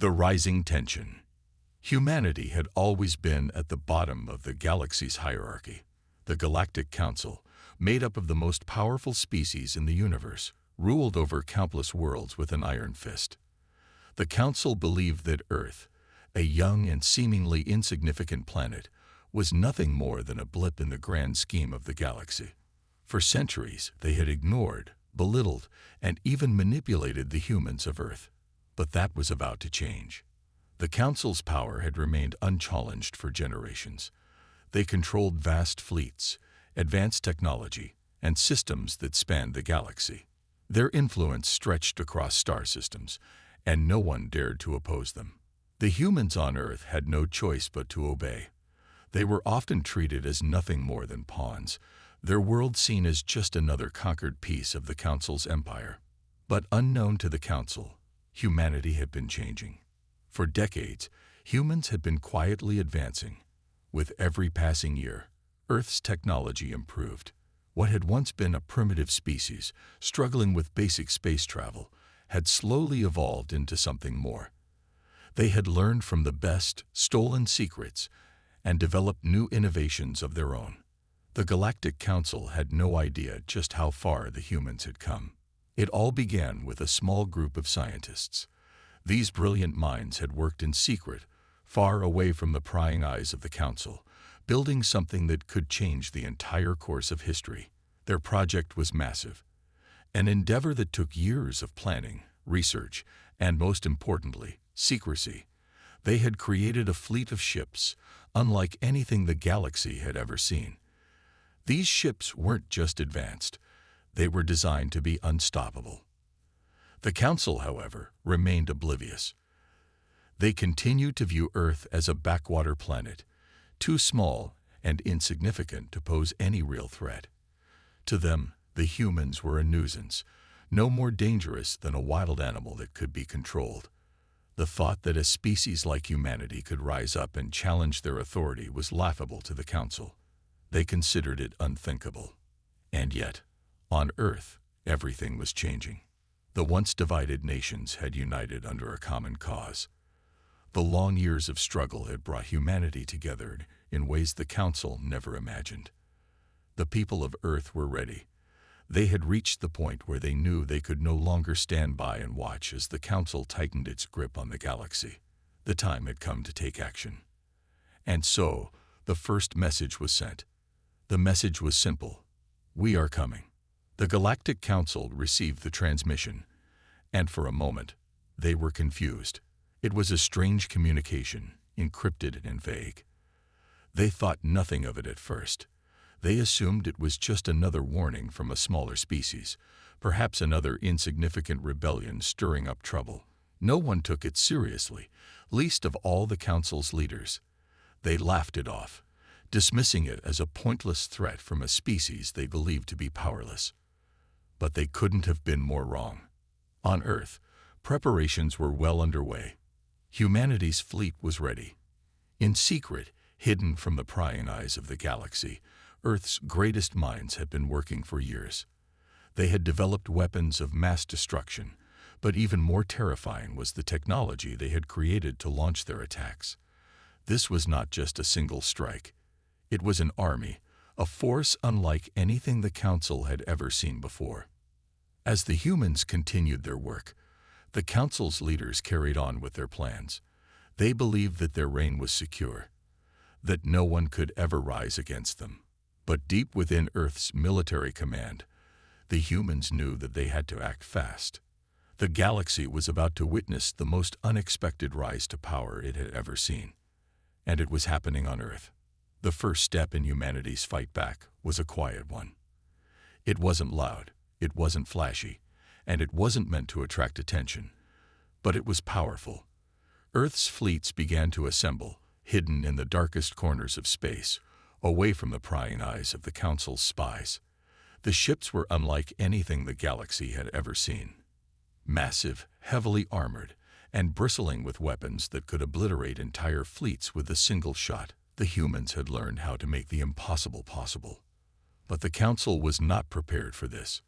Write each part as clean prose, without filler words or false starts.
The rising tension. Humanity had always been at the bottom of the galaxy's hierarchy. The Galactic Council, made up of the most powerful species in the universe, ruled over countless worlds with an iron fist. The Council believed that Earth, a young and seemingly insignificant planet, was nothing more than a blip in the grand scheme of the galaxy. For centuries, they had ignored, belittled, and even manipulated the humans of Earth. But that was about to change. The Council's power had remained unchallenged for generations. They controlled vast fleets, advanced technology, and systems that spanned the galaxy. Their influence stretched across star systems, and no one dared to oppose them. The humans on Earth had no choice but to obey. They were often treated as nothing more than pawns, their world seen as just another conquered piece of the Council's empire. But unknown to the Council, humanity had been changing. For decades, humans had been quietly advancing. With every passing year, Earth's technology improved. What had once been a primitive species, struggling with basic space travel, had slowly evolved into something more. They had learned from the best, stolen secrets, and developed new innovations of their own. The Galactic Council had no idea just how far the humans had come. It all began with a small group of scientists. These brilliant minds had worked in secret, far away from the prying eyes of the Council, building something that could change the entire course of history. Their project was massive, an endeavor that took years of planning, research, and most importantly, secrecy. They had created a fleet of ships, unlike anything the galaxy had ever seen. These ships weren't just advanced, they were designed to be unstoppable. The Council, however, remained oblivious. They continued to view Earth as a backwater planet, too small and insignificant to pose any real threat. To them, the humans were a nuisance, no more dangerous than a wild animal that could be controlled. The thought that a species like humanity could rise up and challenge their authority was laughable to the Council. They considered it unthinkable. And yet, on Earth, everything was changing. The once divided nations had united under a common cause. The long years of struggle had brought humanity together in ways the Council never imagined. The people of Earth were ready. They had reached the point where they knew they could no longer stand by and watch as the Council tightened its grip on the galaxy. The time had come to take action. And so, the first message was sent. The message was simple: we are coming. The Galactic Council received the transmission, and for a moment, they were confused. It was a strange communication, encrypted and vague. They thought nothing of it at first. They assumed it was just another warning from a smaller species, perhaps another insignificant rebellion stirring up trouble. No one took it seriously, least of all the Council's leaders. They laughed it off, dismissing it as a pointless threat from a species they believed to be powerless. But they couldn't have been more wrong. On Earth, preparations were well underway. Humanity's fleet was ready. In secret, hidden from the prying eyes of the galaxy, Earth's greatest minds had been working for years. They had developed weapons of mass destruction, but even more terrifying was the technology they had created to launch their attacks. This was not just a single strike. It was an army, a force unlike anything the Council had ever seen before. As the humans continued their work, the Council's leaders carried on with their plans. They believed that their reign was secure, that no one could ever rise against them. But deep within Earth's military command, the humans knew that they had to act fast. The galaxy was about to witness the most unexpected rise to power it had ever seen. And it was happening on Earth. The first step in humanity's fight back was a quiet one. It wasn't loud, it wasn't flashy, and it wasn't meant to attract attention. But it was powerful. Earth's fleets began to assemble, hidden in the darkest corners of space, away from the prying eyes of the Council's spies. The ships were unlike anything the galaxy had ever seen. Massive, heavily armored, and bristling with weapons that could obliterate entire fleets with a single shot. The humans had learned how to make the impossible possible. But the Council was not prepared for this.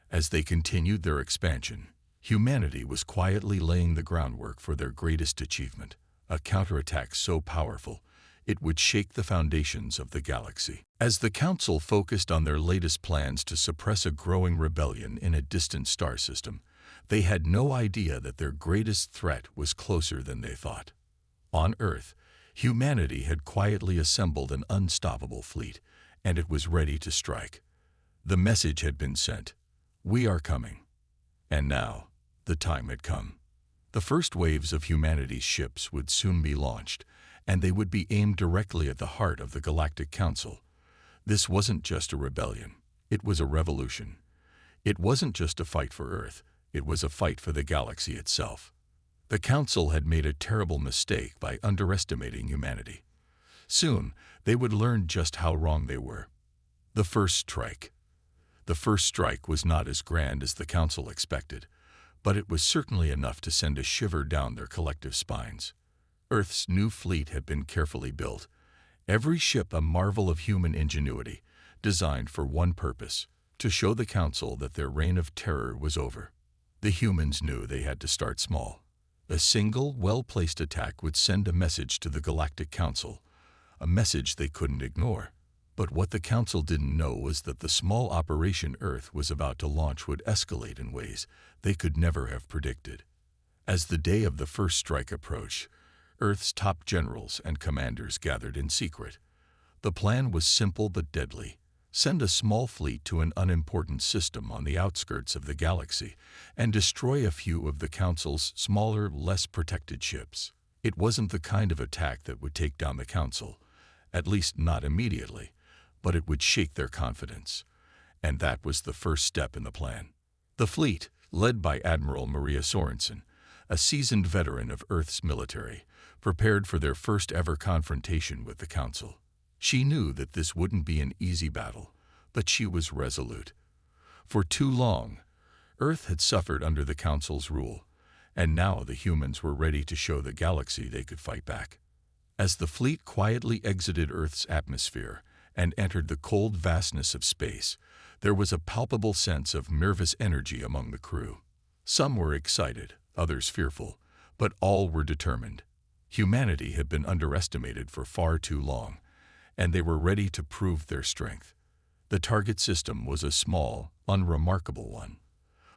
As they continued their expansion, Humanity was quietly laying the groundwork for their greatest achievement, a counterattack so powerful it would shake the foundations of the galaxy. As the Council focused on their latest plans to suppress a growing rebellion in a distant star system, they had no idea that their greatest threat was closer than they thought. On Earth, humanity had quietly assembled an unstoppable fleet, and it was ready to strike. The message had been sent: "We are coming." And now, the time had come. The first waves of humanity's ships would soon be launched, and they would be aimed directly at the heart of the Galactic Council. This wasn't just a rebellion, it was a revolution. It wasn't just a fight for Earth, it was a fight for the galaxy itself. The Council had made a terrible mistake by underestimating humanity. Soon, they would learn just how wrong they were. The first strike. The first strike was not as grand as the Council expected, but it was certainly enough to send a shiver down their collective spines. Earth's new fleet had been carefully built, every ship a marvel of human ingenuity, designed for one purpose: to show the Council that their reign of terror was over. The humans knew they had to start small. A single, well-placed attack would send a message to the Galactic Council, a message they couldn't ignore. But what the Council didn't know was that the small operation Earth was about to launch would escalate in ways they could never have predicted. As the day of the first strike approached, Earth's top generals and commanders gathered in secret. The plan was simple but deadly: send a small fleet to an unimportant system on the outskirts of the galaxy and destroy a few of the Council's smaller, less protected ships. It wasn't the kind of attack that would take down the Council, at least not immediately, but it would shake their confidence. And that was the first step in the plan. The fleet, led by Admiral Maria Sorensen, a seasoned veteran of Earth's military, prepared for their first ever confrontation with the Council. She knew that this wouldn't be an easy battle, but she was resolute. For too long, Earth had suffered under the Council's rule, and now the humans were ready to show the galaxy they could fight back. As the fleet quietly exited Earth's atmosphere and entered the cold vastness of space, there was a palpable sense of nervous energy among the crew. Some were excited, others fearful, but all were determined. Humanity had been underestimated for far too long, and they were ready to prove their strength. The target system was a small, unremarkable one.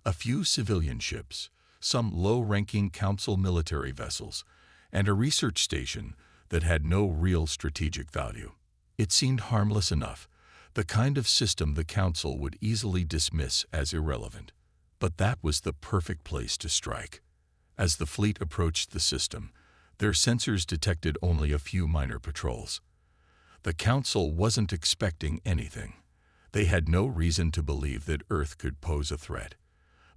A few civilian ships, some low-ranking Council military vessels, and a research station that had no real strategic value. It seemed harmless enough, the kind of system the Council would easily dismiss as irrelevant. But that was the perfect place to strike. As the fleet approached the system, their sensors detected only a few minor patrols. The Council wasn't expecting anything. They had no reason to believe that Earth could pose a threat,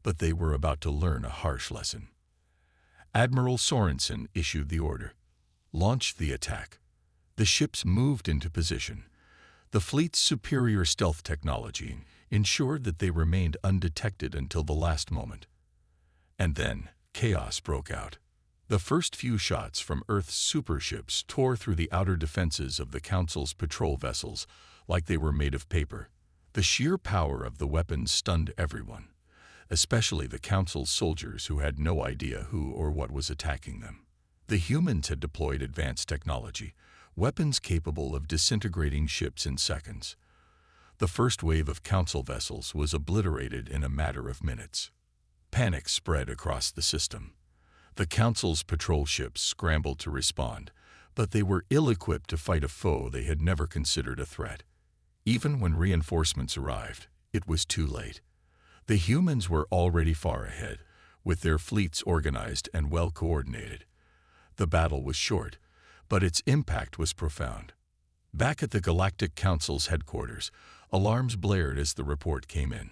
but they were about to learn a harsh lesson. Admiral Sorensen issued the order: launch the attack. The ships moved into position. The fleet's superior stealth technology ensured that they remained undetected until the last moment. And then, chaos broke out. The first few shots from Earth's superships tore through the outer defenses of the Council's patrol vessels like they were made of paper. The sheer power of the weapons stunned everyone, especially the Council's soldiers who had no idea who or what was attacking them. The humans had deployed advanced technology, weapons capable of disintegrating ships in seconds. The first wave of Council vessels was obliterated in a matter of minutes. Panic spread across the system. The Council's patrol ships scrambled to respond, but they were ill-equipped to fight a foe they had never considered a threat. Even when reinforcements arrived, it was too late. The humans were already far ahead, with their fleets organized and well-coordinated. The battle was short, but its impact was profound. Back at the Galactic Council's headquarters, alarms blared as the report came in.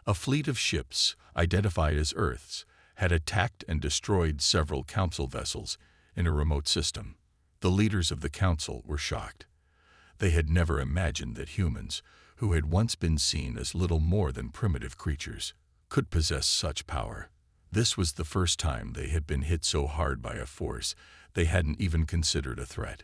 A fleet of ships, identified as Earth's, had attacked and destroyed several Council vessels in a remote system. The leaders of the Council were shocked. They had never imagined that humans, who had once been seen as little more than primitive creatures, could possess such power. This was the first time they had been hit so hard by a force they hadn't even considered a threat.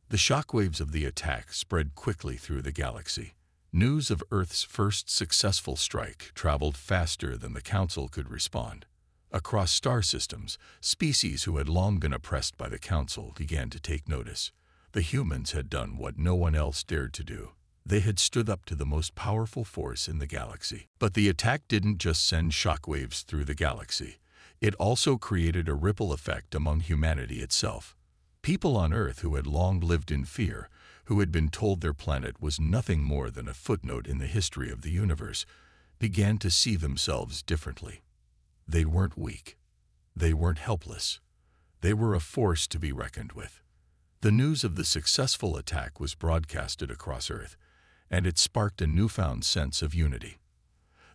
The shockwaves of the attack spread quickly through the galaxy. News of Earth's first successful strike traveled faster than the Council could respond. Across star systems, species who had long been oppressed by the Council began to take notice. The humans had done what no one else dared to do. They had stood up to the most powerful force in the galaxy. But the attack didn't just send shockwaves through the galaxy. It also created a ripple effect among humanity itself. People on Earth who had long lived in fear, who had been told their planet was nothing more than a footnote in the history of the universe, began to see themselves differently. They weren't weak. They weren't helpless. They were a force to be reckoned with. The news of the successful attack was broadcasted across Earth, and it sparked a newfound sense of unity.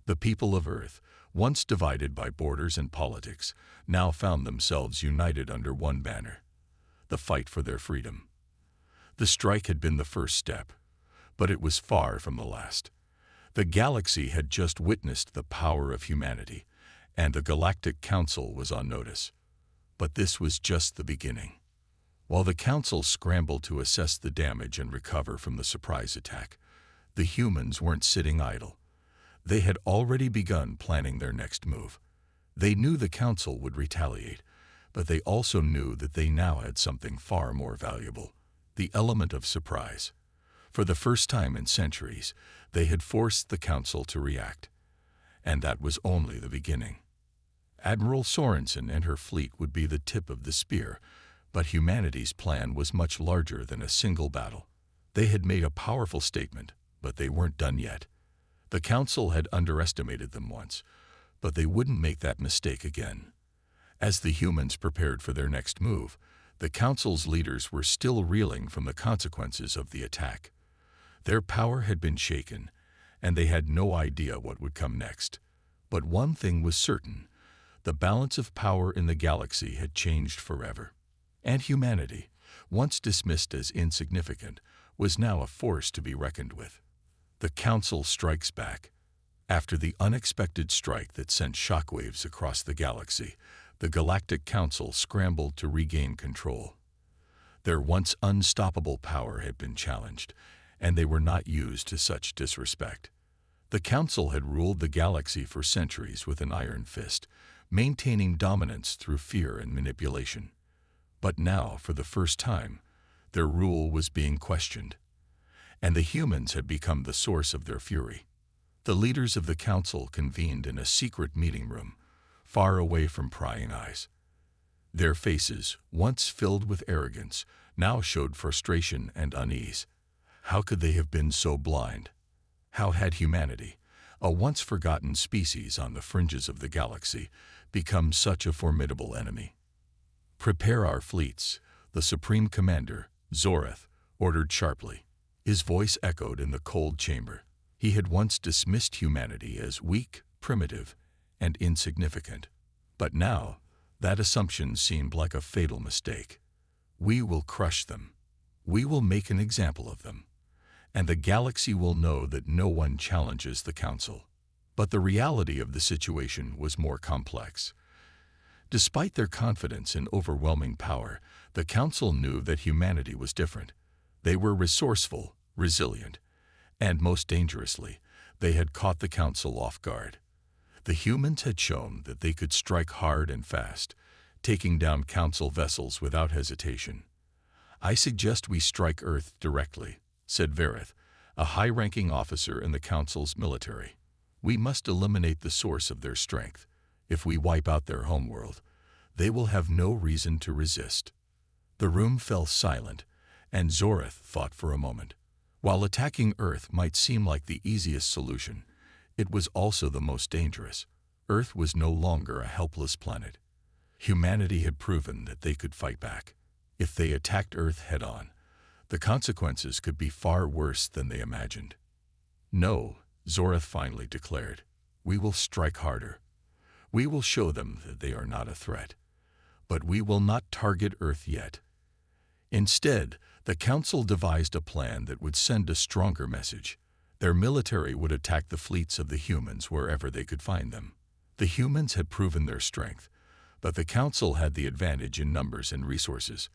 The people of Earth, once divided by borders and politics, now found themselves united under one banner: the fight for their freedom. The strike had been the first step, but it was far from the last. The galaxy had just witnessed the power of humanity, and the Galactic Council was on notice. But this was just the beginning. While the Council scrambled to assess the damage and recover from the surprise attack, the humans weren't sitting idle. They had already begun planning their next move. They knew the Council would retaliate, but they also knew that they now had something far more valuable: the element of surprise. For the first time in centuries, they had forced the Council to react. And that was only the beginning. Admiral Sorensen and her fleet would be the tip of the spear, but humanity's plan was much larger than a single battle. They had made a powerful statement, but they weren't done yet. The Council had underestimated them once, but they wouldn't make that mistake again. As the humans prepared for their next move, the Council's leaders were still reeling from the consequences of the attack. Their power had been shaken, and they had no idea what would come next. But one thing was certain: the balance of power in the galaxy had changed forever. And humanity, once dismissed as insignificant, was now a force to be reckoned with. The Council strikes back. After the unexpected strike that sent shockwaves across the galaxy, the Galactic Council scrambled to regain control. Their once unstoppable power had been challenged, and they were not used to such disrespect. The Council had ruled the galaxy for centuries with an iron fist, maintaining dominance through fear and manipulation. But now, for the first time, their rule was being questioned, and the humans had become the source of their fury. The leaders of the Council convened in a secret meeting room, far away from prying eyes. Their faces, once filled with arrogance, now showed frustration and unease. How could they have been so blind? How had humanity, a once forgotten species on the fringes of the galaxy, become such a formidable enemy? "Prepare our fleets," the Supreme Commander, Zorath, ordered sharply. His voice echoed in the cold chamber. He had once dismissed humanity as weak, primitive, and insignificant. But now, that assumption seemed like a fatal mistake. "We will crush them. We will make an example of them. And the galaxy will know that no one challenges the Council." But the reality of the situation was more complex. Despite their confidence in overwhelming power, the Council knew that humanity was different. They were resourceful, resilient, and most dangerously, they had caught the Council off guard. The humans had shown that they could strike hard and fast, taking down Council vessels without hesitation. "I suggest we strike Earth directly," said Verith, a high-ranking officer in the Council's military. "We must eliminate the source of their strength. If we wipe out their homeworld, they will have no reason to resist." The room fell silent, and Zorath thought for a moment. While attacking Earth might seem like the easiest solution, it was also the most dangerous. Earth was no longer a helpless planet. Humanity had proven that they could fight back. If they attacked Earth head-on, the consequences could be far worse than they imagined. "No," Zorath finally declared. "We will strike harder. We will show them that they are not a threat. But we will not target Earth yet." Instead, the Council devised a plan that would send a stronger message. Their military would attack the fleets of the humans wherever they could find them. The humans had proven their strength, but the Council had the advantage in numbers and resources.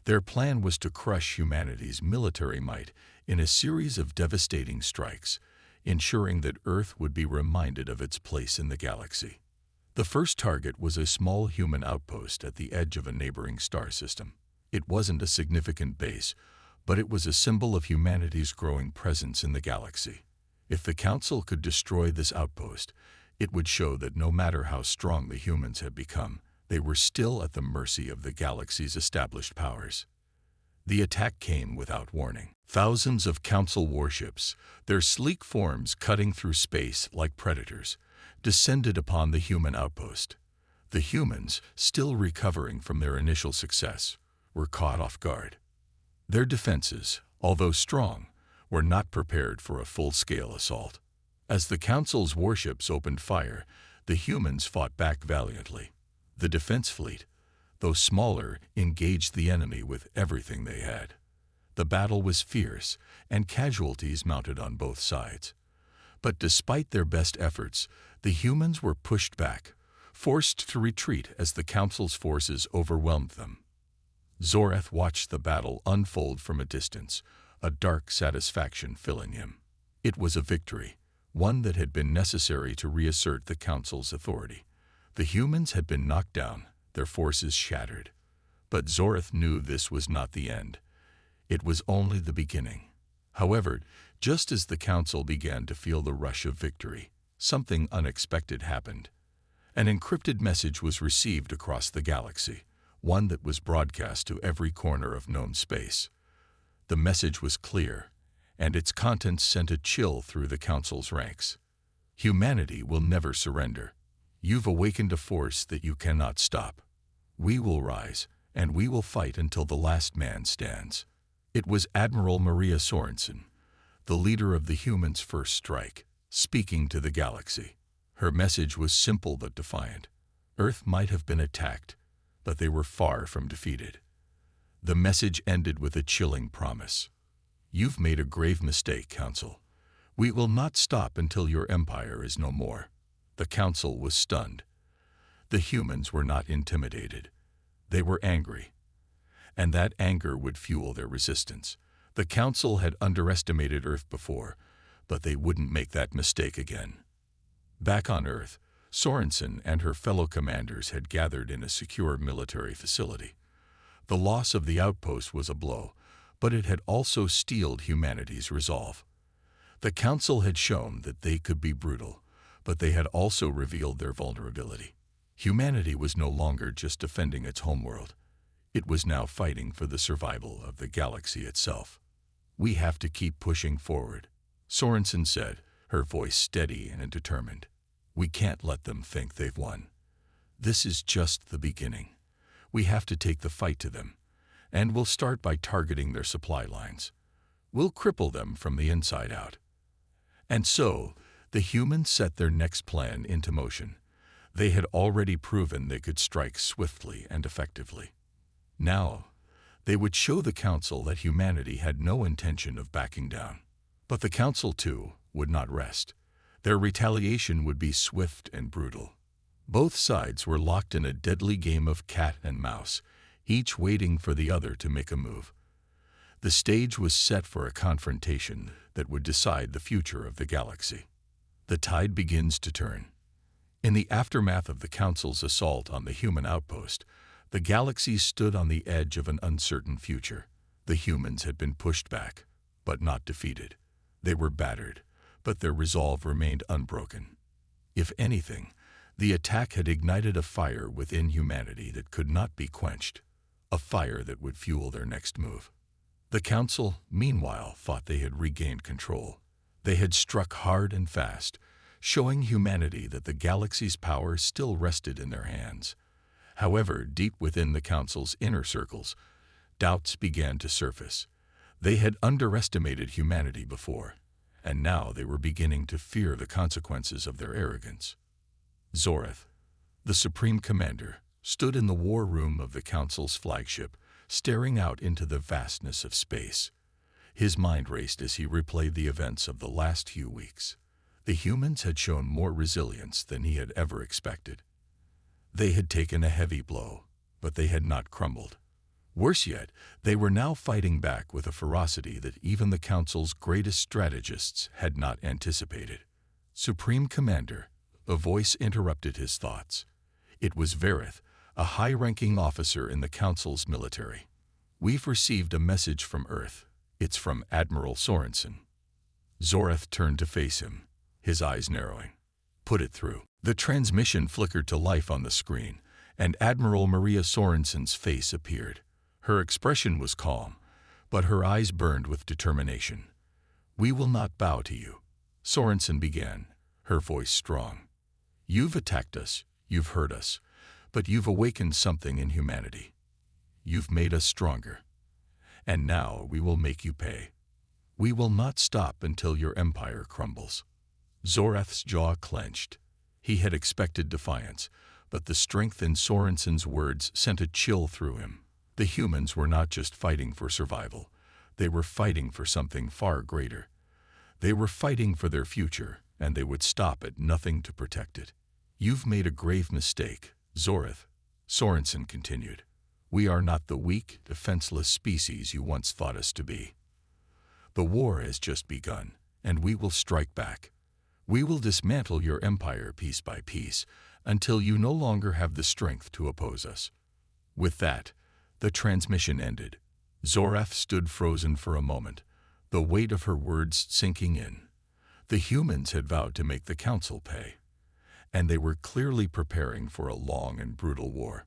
Their plan was to crush humanity's military might in a series of devastating strikes, ensuring that Earth would be reminded of its place in the galaxy. The first target was a small human outpost at the edge of a neighboring star system. It wasn't a significant base, but it was a symbol of humanity's growing presence in the galaxy. If the Council could destroy this outpost, it would show that no matter how strong the humans had become, they were still at the mercy of the galaxy's established powers. The attack came without warning. Thousands of Council warships, their sleek forms cutting through space like predators, descended upon the human outpost. The humans, still recovering from their initial success, were caught off guard. Their defenses, although strong, were not prepared for a full-scale assault. As the Council's warships opened fire, the humans fought back valiantly. The defense fleet, though smaller, engaged the enemy with everything they had. The battle was fierce, and casualties mounted on both sides. But despite their best efforts, the humans were pushed back, forced to retreat as the Council's forces overwhelmed them. Zorath watched the battle unfold from a distance, a dark satisfaction filling him. It was a victory, one that had been necessary to reassert the Council's authority. The humans had been knocked down, their forces shattered. But Zorath knew this was not the end. It was only the beginning. However, just as the Council began to feel the rush of victory, something unexpected happened. An encrypted message was received across the galaxy, one that was broadcast to every corner of known space. The message was clear, and its contents sent a chill through the Council's ranks. Humanity will never surrender. You've awakened a force that you cannot stop. We will rise, and we will fight until the last man stands. It was Admiral Maria Sorensen, the leader of the humans' first strike, speaking to the galaxy. Her message was simple but defiant. Earth might have been attacked, but they were far from defeated. The message ended with a chilling promise. You've made a grave mistake, Council. We will not stop until your empire is no more. The Council was stunned. The humans were not intimidated. They were angry. And that anger would fuel their resistance. The Council had underestimated Earth before, but they wouldn't make that mistake again. Back on Earth, Sorensen and her fellow commanders had gathered in a secure military facility. The loss of the outpost was a blow, but it had also steeled humanity's resolve. The Council had shown that they could be brutal, but they had also revealed their vulnerability. Humanity was no longer just defending its homeworld. It was now fighting for the survival of the galaxy itself. We have to keep pushing forward, Sorensen said, her voice steady and determined. We can't let them think they've won. This is just the beginning. We have to take the fight to them, and we'll start by targeting their supply lines. We'll cripple them from the inside out. And so, the humans set their next plan into motion. They had already proven they could strike swiftly and effectively. Now, they would show the Council that humanity had no intention of backing down. But the Council, too, would not rest. Their retaliation would be swift and brutal. Both sides were locked in a deadly game of cat and mouse, each waiting for the other to make a move. The stage was set for a confrontation that would decide the future of the galaxy. The tide begins to turn. In the aftermath of the Council's assault on the human outpost, the galaxy stood on the edge of an uncertain future. The humans had been pushed back, but not defeated. They were battered, but their resolve remained unbroken. If anything, the attack had ignited a fire within humanity that could not be quenched, a fire that would fuel their next move. The Council, meanwhile, thought they had regained control. They had struck hard and fast, showing humanity that the galaxy's power still rested in their hands. However, deep within the Council's inner circles, doubts began to surface. They had underestimated humanity before, and now they were beginning to fear the consequences of their arrogance. Zorath, the Supreme Commander, stood in the war room of the Council's flagship, staring out into the vastness of space. His mind raced as he replayed the events of the last few weeks. The humans had shown more resilience than he had ever expected. They had taken a heavy blow, but they had not crumbled. Worse yet, they were now fighting back with a ferocity that even the Council's greatest strategists had not anticipated. Supreme Commander, A voice interrupted his thoughts. It was Verith, a high-ranking officer in the Council's military. "We've received a message from Earth. It's from Admiral Sorensen." Zoreth turned to face him, his eyes narrowing. "Put it through." The transmission flickered to life on the screen, and Admiral Maria Sorensen's face appeared. Her expression was calm, but her eyes burned with determination. "We will not bow to you," Sorensen began, her voice strong. "You've attacked us, you've hurt us, but you've awakened something in humanity. You've made us stronger. And now we will make you pay. We will not stop until your empire crumbles." Zoreth's jaw clenched. He had expected defiance, but the strength in Sorensen's words sent a chill through him. The humans were not just fighting for survival. They were fighting for something far greater. They were fighting for their future, and they would stop at nothing to protect it. "You've made a grave mistake, Zoreth," Sorensen continued. "We are not the weak, defenseless species you once thought us to be. The war has just begun, and we will strike back. We will dismantle your empire piece by piece until you no longer have the strength to oppose us." With that, the transmission ended. Zoreth stood frozen for a moment, the weight of her words sinking in. The humans had vowed to make the Council pay, and they were clearly preparing for a long and brutal war.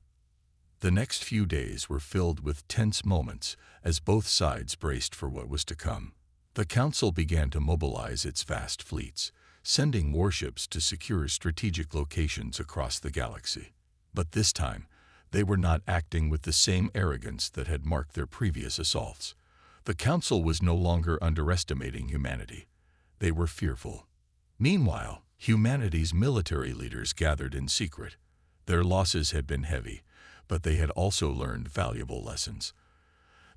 The next few days were filled with tense moments as both sides braced for what was to come. The Council began to mobilize its vast fleets, sending warships to secure strategic locations across the galaxy. But this time, they were not acting with the same arrogance that had marked their previous assaults. The Council was no longer underestimating humanity. They were fearful. Meanwhile, humanity's military leaders gathered in secret. Their losses had been heavy, but they had also learned valuable lessons.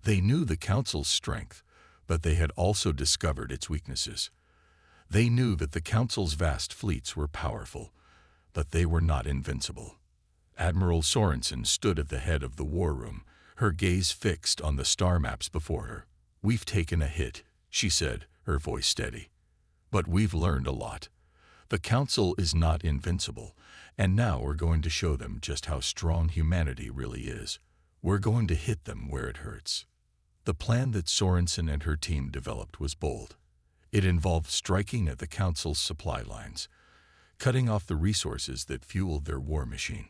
They knew the Council's strength, but they had also discovered its weaknesses. They knew that the Council's vast fleets were powerful, but they were not invincible. Admiral Sorensen stood at the head of the war room, her gaze fixed on the star maps before her. "We've taken a hit," she said, her voice steady. "But we've learned a lot. The Council is not invincible, and now we're going to show them just how strong humanity really is. We're going to hit them where it hurts." The plan that Sorensen and her team developed was bold. It involved striking at the Council's supply lines, cutting off the resources that fueled their war machine.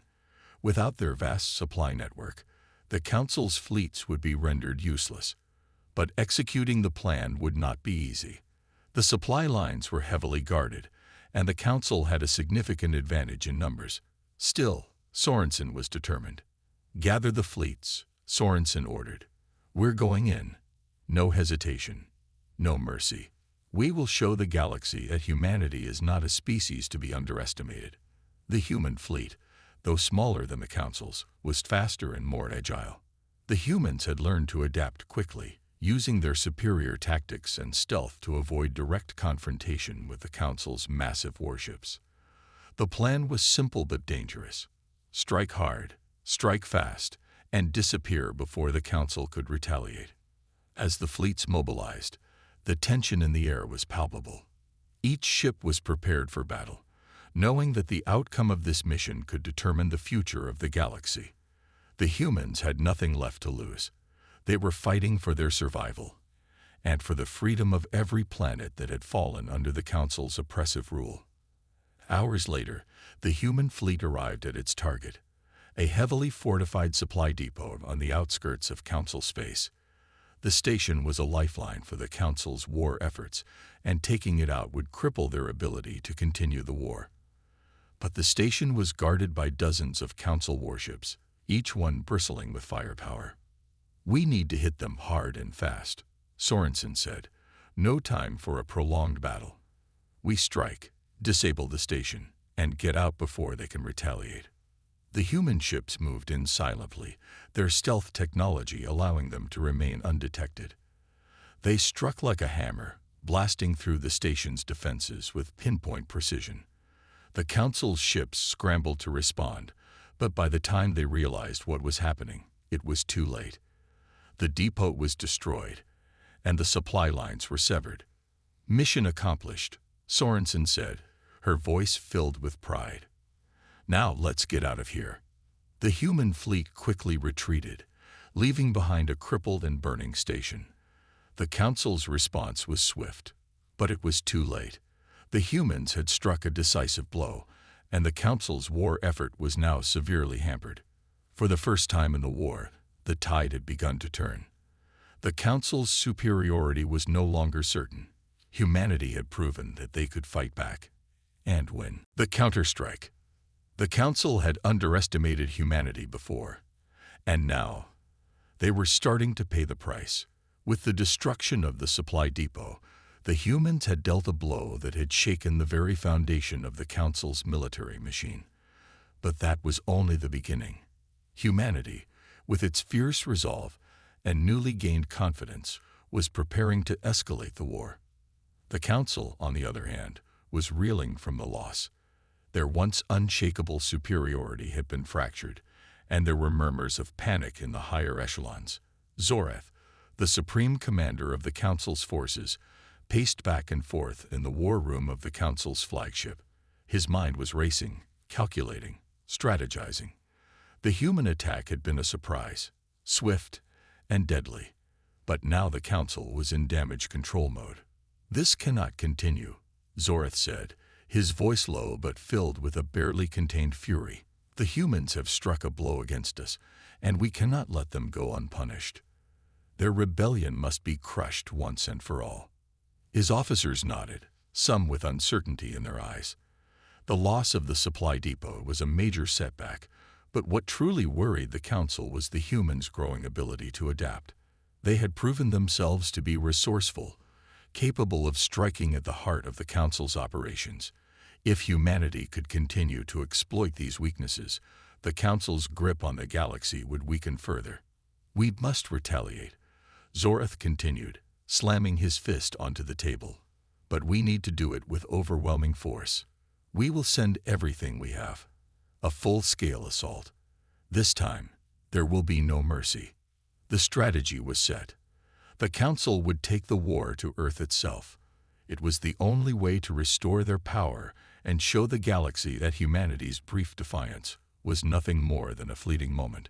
Without their vast supply network, the Council's fleets would be rendered useless. But executing the plan would not be easy. The supply lines were heavily guarded, and the Council had a significant advantage in numbers. Still, Sorensen was determined. "Gather the fleets," Sorensen ordered. "We're going in. No hesitation. No mercy. We will show the galaxy that humanity is not a species to be underestimated." The human fleet, though smaller than the Council's, was faster and more agile. The humans had learned to adapt quickly, using their superior tactics and stealth to avoid direct confrontation with the Council's massive warships. The plan was simple but dangerous. Strike hard, strike fast, and disappear before the Council could retaliate. As the fleets mobilized, the tension in the air was palpable. Each ship was prepared for battle, knowing that the outcome of this mission could determine the future of the galaxy. The humans had nothing left to lose. They were fighting for their survival, and for the freedom of every planet that had fallen under the Council's oppressive rule. Hours later, the human fleet arrived at its target, a heavily fortified supply depot on the outskirts of Council space. The station was a lifeline for the Council's war efforts, and taking it out would cripple their ability to continue the war. But the station was guarded by dozens of Council warships, each one bristling with firepower. "We need to hit them hard and fast," Sorensen said. "No time for a prolonged battle. We strike, disable the station, and get out before they can retaliate." The human ships moved in silently, their stealth technology allowing them to remain undetected. They struck like a hammer, blasting through the station's defenses with pinpoint precision. The Council's ships scrambled to respond, but by the time they realized what was happening, it was too late. The depot was destroyed, and the supply lines were severed. "Mission accomplished," Sorensen said, her voice filled with pride. "Now let's get out of here." The human fleet quickly retreated, leaving behind a crippled and burning station. The Council's response was swift, but it was too late. The humans had struck a decisive blow, and the Council's war effort was now severely hampered. For the first time in the war, the tide had begun to turn. The Council's superiority was no longer certain. Humanity had proven that they could fight back and win. The counterstrike. The Council had underestimated humanity before, and now they were starting to pay the price. With the destruction of the supply depot, the humans had dealt a blow that had shaken the very foundation of the Council's military machine. But that was only the beginning. Humanity, with its fierce resolve and newly gained confidence, was preparing to escalate the war. The Council, on the other hand, was reeling from the loss. Their once unshakable superiority had been fractured, and there were murmurs of panic in the higher echelons. Zorath, the supreme commander of the Council's forces, paced back and forth in the war room of the Council's flagship. His mind was racing, calculating, strategizing. The human attack had been a surprise, swift and deadly, but now the Council was in damage control mode. "This cannot continue," Zorath said, his voice low but filled with a barely contained fury. "The humans have struck a blow against us, and we cannot let them go unpunished. Their rebellion must be crushed once and for all." His officers nodded, some with uncertainty in their eyes. The loss of the supply depot was a major setback, but what truly worried the Council was the humans' growing ability to adapt. They had proven themselves to be resourceful, capable of striking at the heart of the Council's operations. If humanity could continue to exploit these weaknesses, the Council's grip on the galaxy would weaken further. "We must retaliate," Zorath continued, slamming his fist onto the table. "But we need to do it with overwhelming force. We will send everything we have. A full-scale assault. This time, there will be no mercy." The strategy was set. The Council would take the war to Earth itself. It was the only way to restore their power and show the galaxy that humanity's brief defiance was nothing more than a fleeting moment.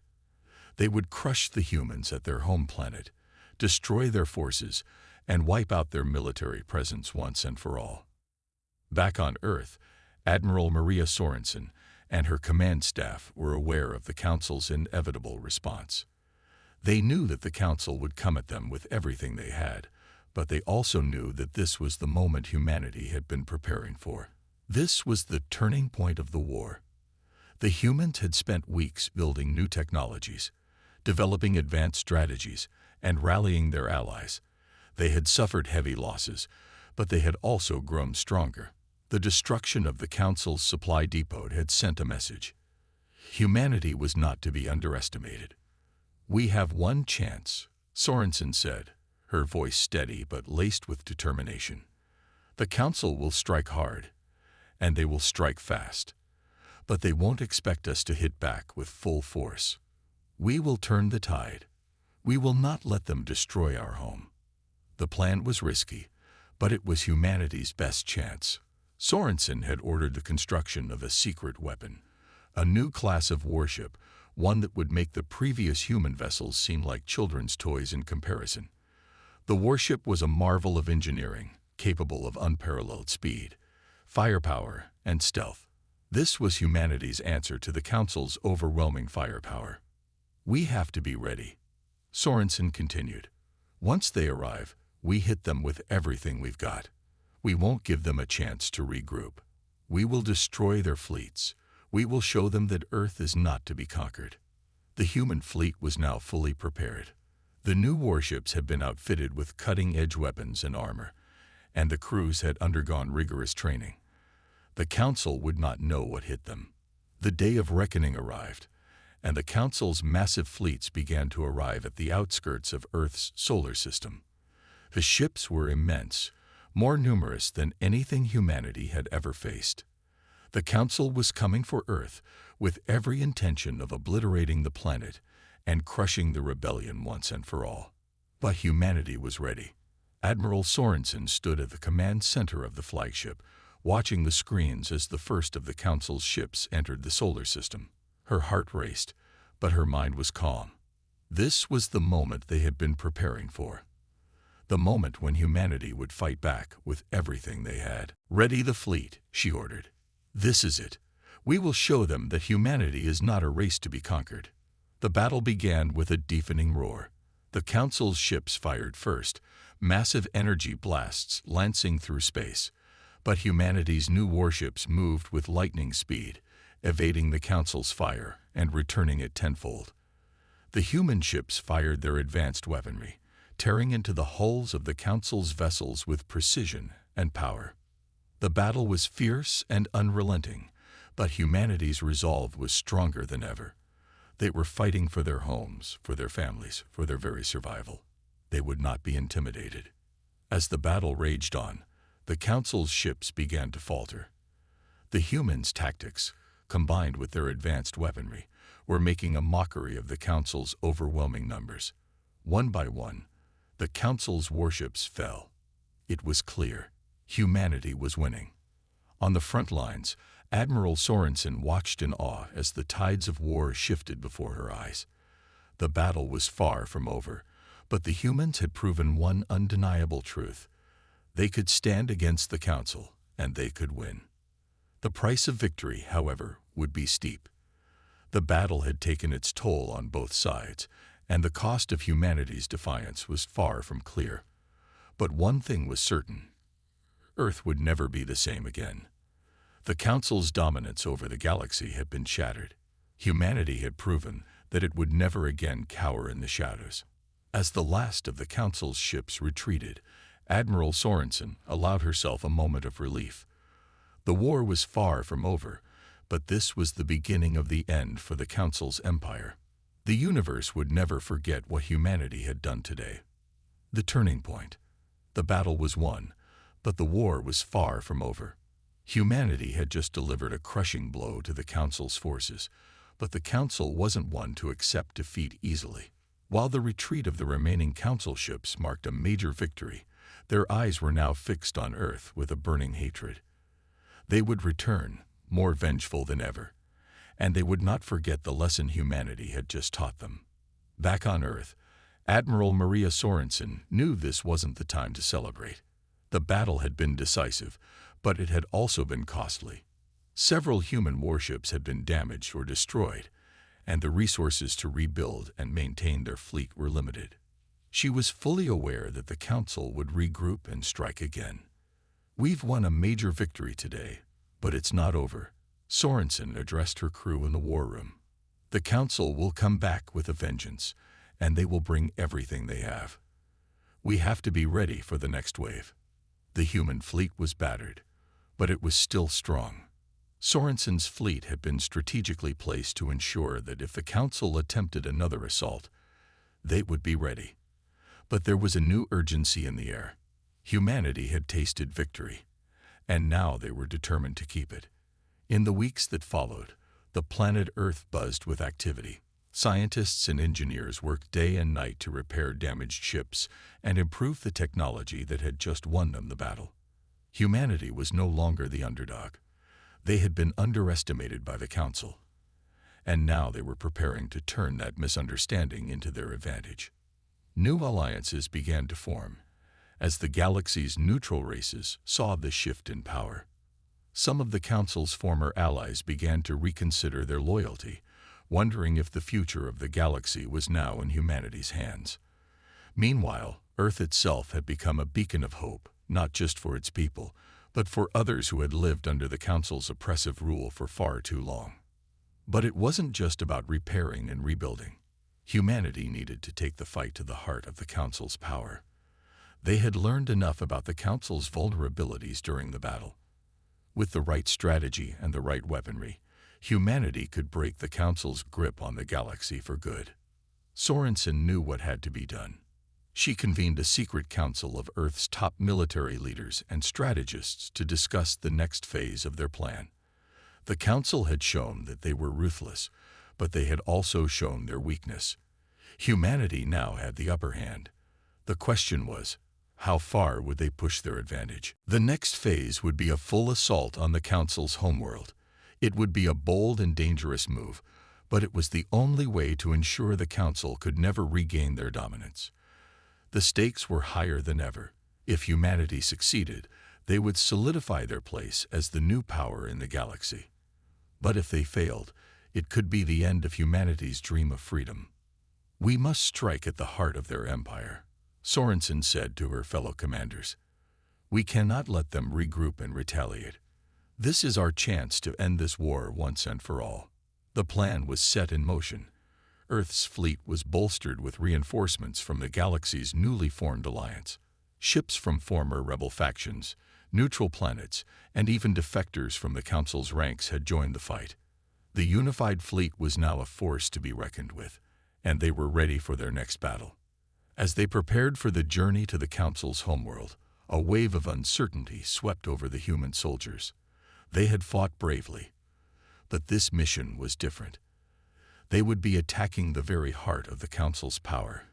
They would crush the humans at their home planet, destroy their forces, and wipe out their military presence once and for all. Back on Earth, Admiral Maria Sorensen and her command staff were aware of the Council's inevitable response. They knew that the Council would come at them with everything they had, but they also knew that this was the moment humanity had been preparing for. This was the turning point of the war. The humans had spent weeks building new technologies, developing advanced strategies, and rallying their allies. They had suffered heavy losses, but they had also grown stronger. The destruction of the Council's supply depot had sent a message. Humanity was not to be underestimated. "We have one chance," Sorensen said, her voice steady but laced with determination. "The Council will strike hard, and they will strike fast. But they won't expect us to hit back with full force. We will turn the tide. We will not let them destroy our home." The plan was risky, but it was humanity's best chance. Sorensen had ordered the construction of a secret weapon, a new class of warship, one that would make the previous human vessels seem like children's toys in comparison. The warship was a marvel of engineering, capable of unparalleled speed, firepower, and stealth. This was humanity's answer to the Council's overwhelming firepower. "We have to be ready," Sorensen continued. "Once they arrive, we hit them with everything we've got. We won't give them a chance to regroup. We will destroy their fleets. We will show them that Earth is not to be conquered." The human fleet was now fully prepared. The new warships had been outfitted with cutting-edge weapons and armor, and the crews had undergone rigorous training. The Council would not know what hit them. The day of reckoning arrived, and the Council's massive fleets began to arrive at the outskirts of Earth's solar system. The ships were immense, more numerous than anything humanity had ever faced. The Council was coming for Earth with every intention of obliterating the planet and crushing the rebellion once and for all. But humanity was ready. Admiral Sorensen stood at the command center of the flagship, watching the screens as the first of the Council's ships entered the solar system. Her heart raced, but her mind was calm. This was the moment they had been preparing for. The moment when humanity would fight back with everything they had. "Ready the fleet," she ordered. "This is it. We will show them that humanity is not a race to be conquered." The battle began with a deafening roar. The Council's ships fired first, massive energy blasts lancing through space. But humanity's new warships moved with lightning speed, evading the Council's fire and returning it tenfold. The human ships fired their advanced weaponry, tearing into the hulls of the Council's vessels with precision and power. The battle was fierce and unrelenting, but humanity's resolve was stronger than ever. They were fighting for their homes, for their families, for their very survival. They would not be intimidated. As the battle raged on, the Council's ships began to falter. The humans' tactics, combined with their advanced weaponry, were making a mockery of the Council's overwhelming numbers. One by one, the Council's warships fell. It was clear. Humanity was winning. On the front lines, Admiral Sorensen watched in awe as the tides of war shifted before her eyes. The battle was far from over, but the humans had proven one undeniable truth. They could stand against the Council, and they could win. The price of victory, however, would be steep. The battle had taken its toll on both sides, and the cost of humanity's defiance was far from clear. But one thing was certain: Earth would never be the same again. The Council's dominance over the galaxy had been shattered. Humanity had proven that it would never again cower in the shadows. As the last of the Council's ships retreated, Admiral Sorensen allowed herself a moment of relief. The war was far from over, but this was the beginning of the end for the Council's empire. The universe would never forget what humanity had done today. The turning point. The battle was won, but the war was far from over. Humanity had just delivered a crushing blow to the Council's forces, but the Council wasn't one to accept defeat easily. While the retreat of the remaining Council ships marked a major victory, their eyes were now fixed on Earth with a burning hatred. They would return, more vengeful than ever, and they would not forget the lesson humanity had just taught them. Back on Earth, Admiral Maria Sorensen knew this wasn't the time to celebrate. The battle had been decisive, but it had also been costly. Several human warships had been damaged or destroyed, and the resources to rebuild and maintain their fleet were limited. She was fully aware that the Council would regroup and strike again. "We've won a major victory today, but it's not over," Sorensen addressed her crew in the war room. "The Council will come back with a vengeance, and they will bring everything they have. We have to be ready for the next wave." The human fleet was battered, but it was still strong. Sorensen's fleet had been strategically placed to ensure that if the Council attempted another assault, they would be ready. But there was a new urgency in the air. Humanity had tasted victory, and now they were determined to keep it. In the weeks that followed, the planet Earth buzzed with activity. Scientists and engineers worked day and night to repair damaged ships and improve the technology that had just won them the battle. Humanity was no longer the underdog. They had been underestimated by the Council, and now they were preparing to turn that misunderstanding into their advantage. New alliances began to form, as the galaxy's neutral races saw the shift in power. Some of the Council's former allies began to reconsider their loyalty, wondering if the future of the galaxy was now in humanity's hands. Meanwhile, Earth itself had become a beacon of hope, not just for its people, but for others who had lived under the Council's oppressive rule for far too long. But it wasn't just about repairing and rebuilding. Humanity needed to take the fight to the heart of the Council's power. They had learned enough about the Council's vulnerabilities during the battle. With the right strategy and the right weaponry, humanity could break the Council's grip on the galaxy for good. Sorensen knew what had to be done. She convened a secret council of Earth's top military leaders and strategists to discuss the next phase of their plan. The Council had shown that they were ruthless, but they had also shown their weakness. Humanity now had the upper hand. The question was, How far would they push their advantage? The next phase would be a full assault on the Council's homeworld. It would be a bold and dangerous move, but it was the only way to ensure the Council could never regain their dominance. The stakes were higher than ever. If humanity succeeded, they would solidify their place as the new power in the galaxy. But if they failed, it could be the end of humanity's dream of freedom. "We must strike at the heart of their empire," Sorensen said to her fellow commanders. "We cannot let them regroup and retaliate. This is our chance to end this war once and for all." The plan was set in motion. Earth's fleet was bolstered with reinforcements from the galaxy's newly formed alliance. Ships from former rebel factions, neutral planets, and even defectors from the Council's ranks had joined the fight. The unified fleet was now a force to be reckoned with, and they were ready for their next battle. As they prepared for the journey to the Council's homeworld, a wave of uncertainty swept over the human soldiers. They had fought bravely, but this mission was different. They would be attacking the very heart of the Council's power,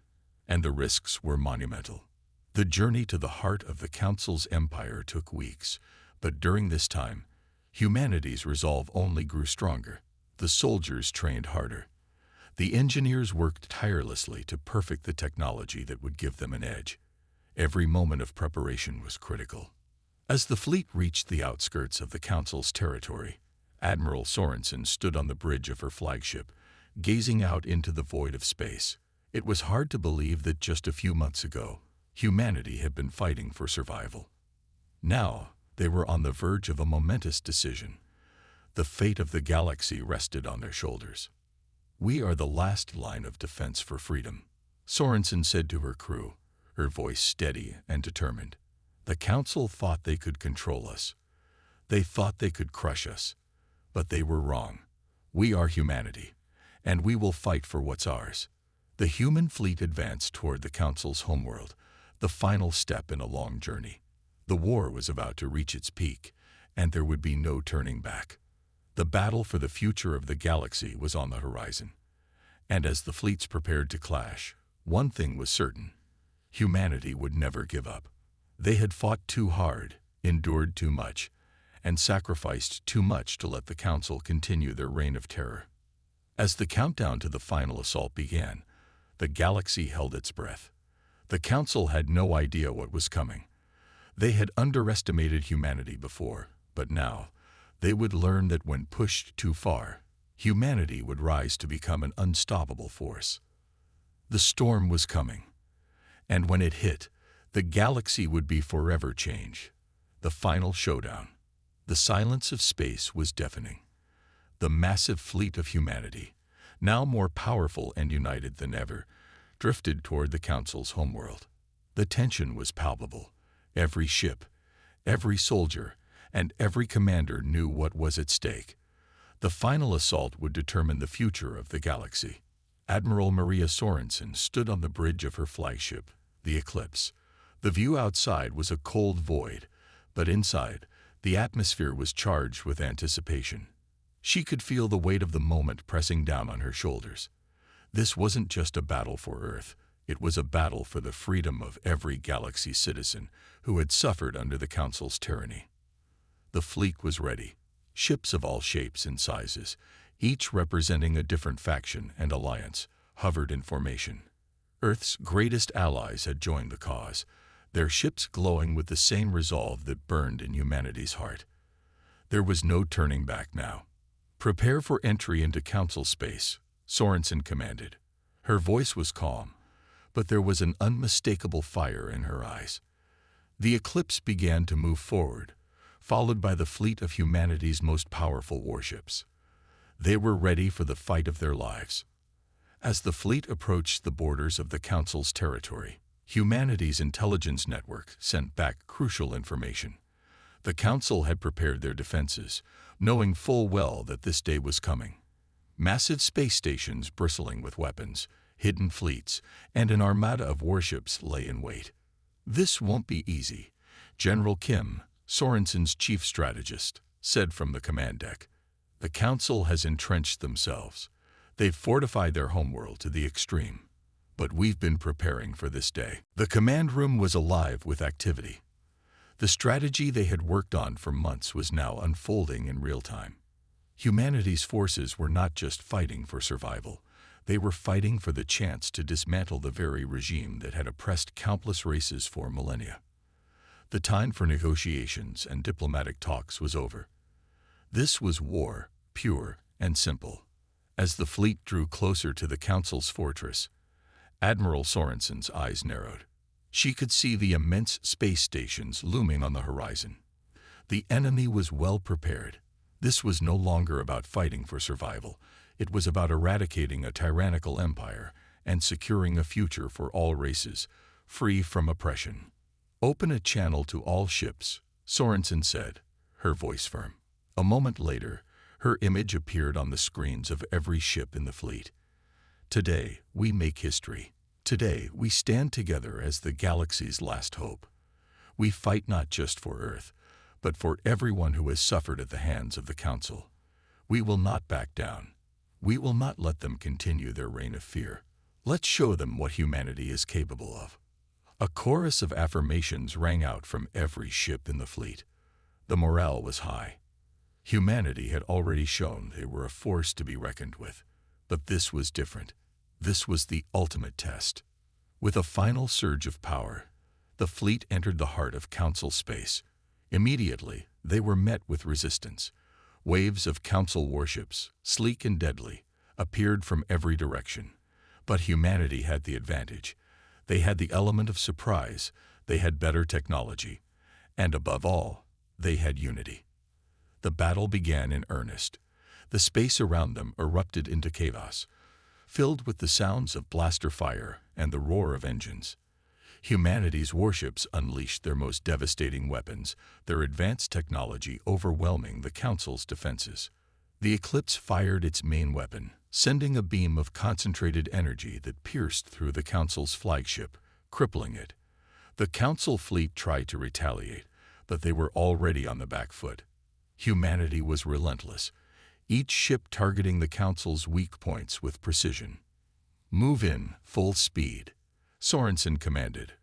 and the risks were monumental. The journey to the heart of the Council's empire took weeks, but during this time, humanity's resolve only grew stronger. The soldiers trained harder. The engineers worked tirelessly to perfect the technology that would give them an edge. Every moment of preparation was critical. As the fleet reached the outskirts of the Council's territory, Admiral Sorensen stood on the bridge of her flagship, gazing out into the void of space. It was hard to believe that just a few months ago, humanity had been fighting for survival. Now, they were on the verge of a momentous decision. The fate of the galaxy rested on their shoulders. "We are the last line of defense for freedom," Sorensen said to her crew, her voice steady and determined. "The Council thought they could control us. They thought they could crush us. But they were wrong. We are humanity, and we will fight for what's ours." The human fleet advanced toward the Council's homeworld, the final step in a long journey. The war was about to reach its peak, and there would be no turning back. The battle for the future of the galaxy was on the horizon. And as the fleets prepared to clash, one thing was certain: humanity would never give up. They had fought too hard, endured too much, and sacrificed too much to let the Council continue their reign of terror. As the countdown to the final assault began, the galaxy held its breath. The Council had no idea what was coming. They had underestimated humanity before, but now they would learn that when pushed too far, humanity would rise to become an unstoppable force. The storm was coming, and when it hit, the galaxy would be forever changed. The final showdown. The silence of space was deafening. The massive fleet of humanity, now more powerful and united than ever, drifted toward the Council's homeworld. The tension was palpable. Every ship, every soldier, and every commander knew what was at stake. The final assault would determine the future of the galaxy. Admiral Maria Sorensen stood on the bridge of her flagship, the Eclipse. The view outside was a cold void, but inside, the atmosphere was charged with anticipation. She could feel the weight of the moment pressing down on her shoulders. This wasn't just a battle for Earth. It was a battle for the freedom of every galaxy citizen who had suffered under the Council's tyranny. The fleet was ready. Ships of all shapes and sizes, each representing a different faction and alliance, hovered in formation. Earth's greatest allies had joined the cause, their ships glowing with the same resolve that burned in humanity's heart. There was no turning back now. "Prepare for entry into Council space," Sorensen commanded. Her voice was calm, but there was an unmistakable fire in her eyes. The Eclipse began to move forward, followed by the fleet of humanity's most powerful warships. They were ready for the fight of their lives. As the fleet approached the borders of the Council's territory, humanity's intelligence network sent back crucial information. The Council had prepared their defenses, knowing full well that this day was coming. Massive space stations bristling with weapons, hidden fleets, and an armada of warships lay in wait. "This won't be easy," General Kim, Sorensen's chief strategist, said from the command deck. "The Council has entrenched themselves. They've fortified their homeworld to the extreme. but we've been preparing for this day." The command room was alive with activity. The strategy they had worked on for months was now unfolding in real time. Humanity's forces were not just fighting for survival. They were fighting for the chance to dismantle the very regime that had oppressed countless races for millennia. The time for negotiations and diplomatic talks was over. This was war, pure and simple. As the fleet drew closer to the Council's fortress, Admiral Sorensen's eyes narrowed. She could see the immense space stations looming on the horizon. The enemy was well prepared. This was no longer about fighting for survival. It was about eradicating a tyrannical empire and securing a future for all races, free from oppression. "Open a channel to all ships," Sorensen said, her voice firm. A moment later, her image appeared on the screens of every ship in the fleet. "Today, we make history. Today, we stand together as the galaxy's last hope. We fight not just for Earth, but for everyone who has suffered at the hands of the Council. We will not back down. We will not let them continue their reign of fear. Let's show them what humanity is capable of." A chorus of affirmations rang out from every ship in the fleet. The morale was high. Humanity had already shown they were a force to be reckoned with. But this was different. This was the ultimate test. With a final surge of power, the fleet entered the heart of Council space. Immediately, they were met with resistance. Waves of Council warships, sleek and deadly, appeared from every direction. But humanity had the advantage. They had the element of surprise, they had better technology, and above all, they had unity. The battle began in earnest. The space around them erupted into chaos, filled with the sounds of blaster fire and the roar of engines. Humanity's warships unleashed their most devastating weapons, their advanced technology overwhelming the Council's defenses. The Eclipse fired its main weapon, sending a beam of concentrated energy that pierced through the Council's flagship, crippling it. The Council fleet tried to retaliate, but they were already on the back foot. Humanity was relentless, each ship targeting the Council's weak points with precision. "Move in, full speed," Sorensen commanded,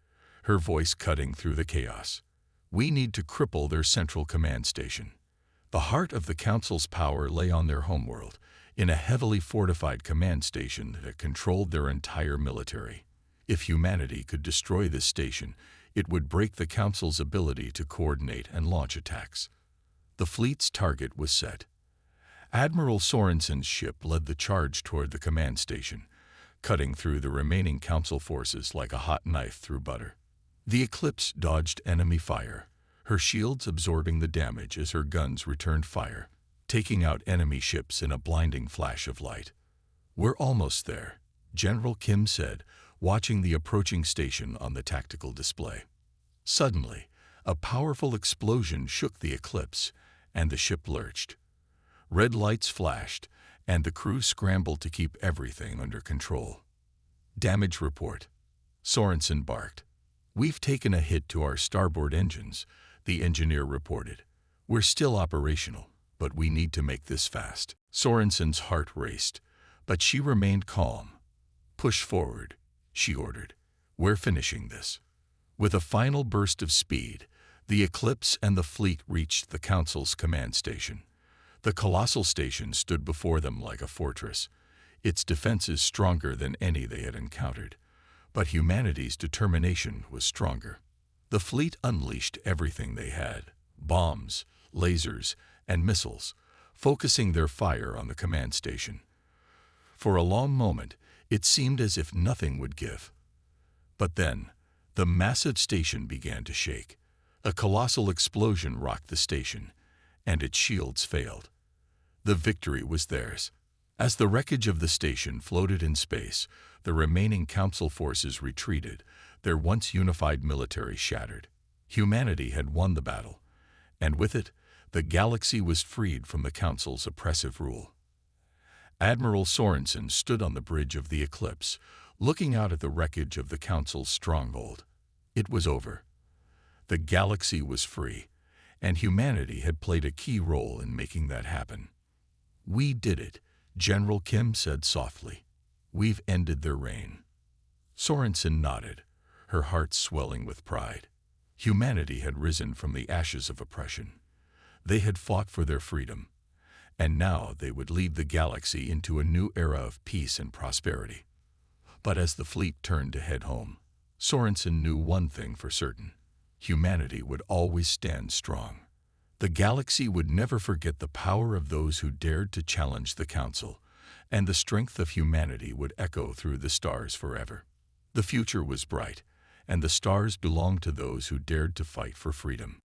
her voice cutting through the chaos. "We need to cripple their central command station." The heart of the Council's power lay on their homeworld, in a heavily fortified command station that controlled their entire military. If humanity could destroy this station, it would break the Council's ability to coordinate and launch attacks. The fleet's target was set. Admiral Sorensen's ship led the charge toward the command station, cutting through the remaining Council forces like a hot knife through butter. The Eclipse dodged enemy fire, her shields absorbing the damage as her guns returned fire, taking out enemy ships in a blinding flash of light. "We're almost there," General Kim said, watching the approaching station on the tactical display. Suddenly, a powerful explosion shook the Eclipse, and the ship lurched. Red lights flashed, and the crew scrambled to keep everything under control. "Damage report," Sorensen barked. "We've taken a hit to our starboard engines," the engineer reported. "We're still operational, but we need to make this fast." Sorensen's heart raced, but she remained calm. "Push forward," she ordered. "We're finishing this." With a final burst of speed, the Eclipse and the fleet reached the Council's command station. The colossal station stood before them like a fortress, its defenses stronger than any they had encountered. But humanity's determination was stronger. The fleet unleashed everything they had: bombs, lasers, and missiles, focusing their fire on the command station. For a long moment, it seemed as if nothing would give. But then, the massive station began to shake. A colossal explosion rocked the station, and its shields failed. The victory was theirs. As the wreckage of the station floated in space, the remaining Council forces retreated, their once unified military shattered. Humanity had won the battle, and with it, the galaxy was freed from the Council's oppressive rule. Admiral Sorensen stood on the bridge of the Eclipse, looking out at the wreckage of the Council's stronghold. It was over. The galaxy was free, and humanity had played a key role in making that happen. "We did it," General Kim said softly. "We've ended their reign." Sorensen nodded, her heart swelling with pride. Humanity had risen from the ashes of oppression. They had fought for their freedom, and now they would lead the galaxy into a new era of peace and prosperity. But as the fleet turned to head home, Sorensen knew one thing for certain: humanity would always stand strong. The galaxy would never forget the power of those who dared to challenge the Council, and the strength of humanity would echo through the stars forever. The future was bright, and the stars belonged to those who dared to fight for freedom.